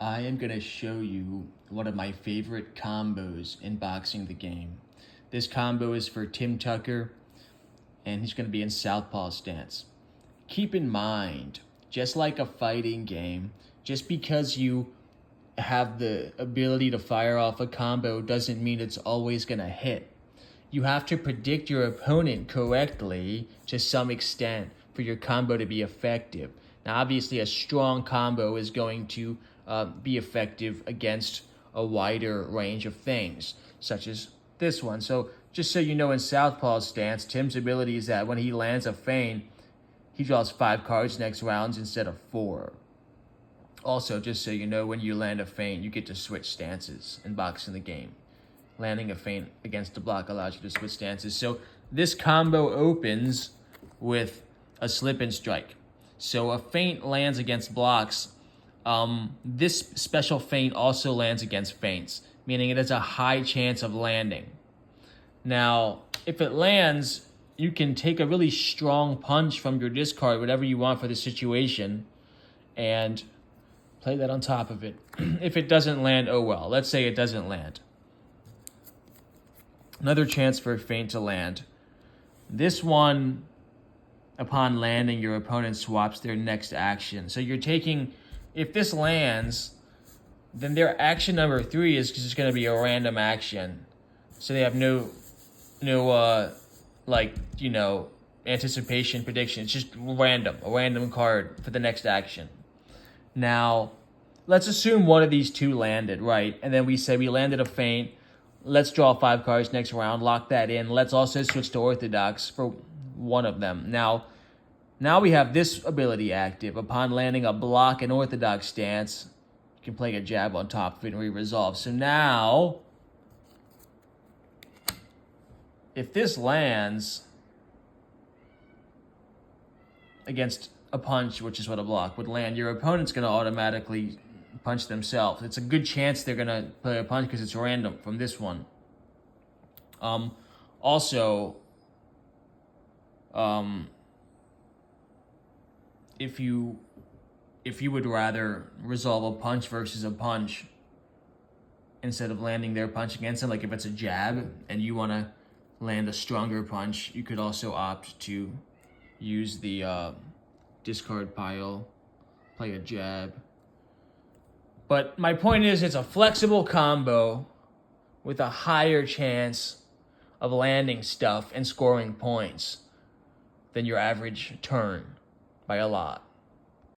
I am going to show you one of my favorite combos in boxing the game. This combo is for Tim Tucker, and he's going to be in southpaw stance. Keep in mind, just like a fighting game, just because you have the ability to fire off a combo doesn't mean it's always going to hit. You have to predict your opponent correctly to some extent for your combo to be effective. Now, obviously, a strong combo is going to be effective against a wider range of things, such as this one. So just so you know, in southpaw stance, Tim's ability is that when he lands a feint, he draws 5 cards next rounds instead of 4. Also, just so you know, when you land a feint, you get to switch stances in boxing the game. Landing a feint against the block allows you to switch stances. So this combo opens with a slip and strike. So a feint lands against blocks. This special feint also lands against feints, meaning it has a high chance of landing. Now, if it lands, you can take a really strong punch from your discard, whatever you want for the situation, and play that on top of it. If it doesn't land, oh well. Let's say it doesn't land. Another chance for a feint to land. This one, upon landing, your opponent swaps their next action. So you're taking, if this lands, then their action number 3 is just going to be a random action. So they have no anticipation, prediction. It's just random, a random card for the next action. Now, let's assume one of these two landed, right? And then we say we landed a feint. Let's draw 5 cards next round, lock that in. Let's also switch to orthodox for one of them. Now we have this ability active. Upon landing a block in orthodox stance, you can play a jab on top of it and re-resolve. So now, if this lands against a punch, which is what a block would land, your opponent's going to automatically punch themselves. It's a good chance they're going to play a punch because it's random from this one. If you would rather resolve a punch versus a punch instead of landing their punch against it, like if it's a jab and you want to land a stronger punch, you could also opt to use the discard pile, play a jab. But my point is, it's a flexible combo with a higher chance of landing stuff and scoring points than your average turn by a lot.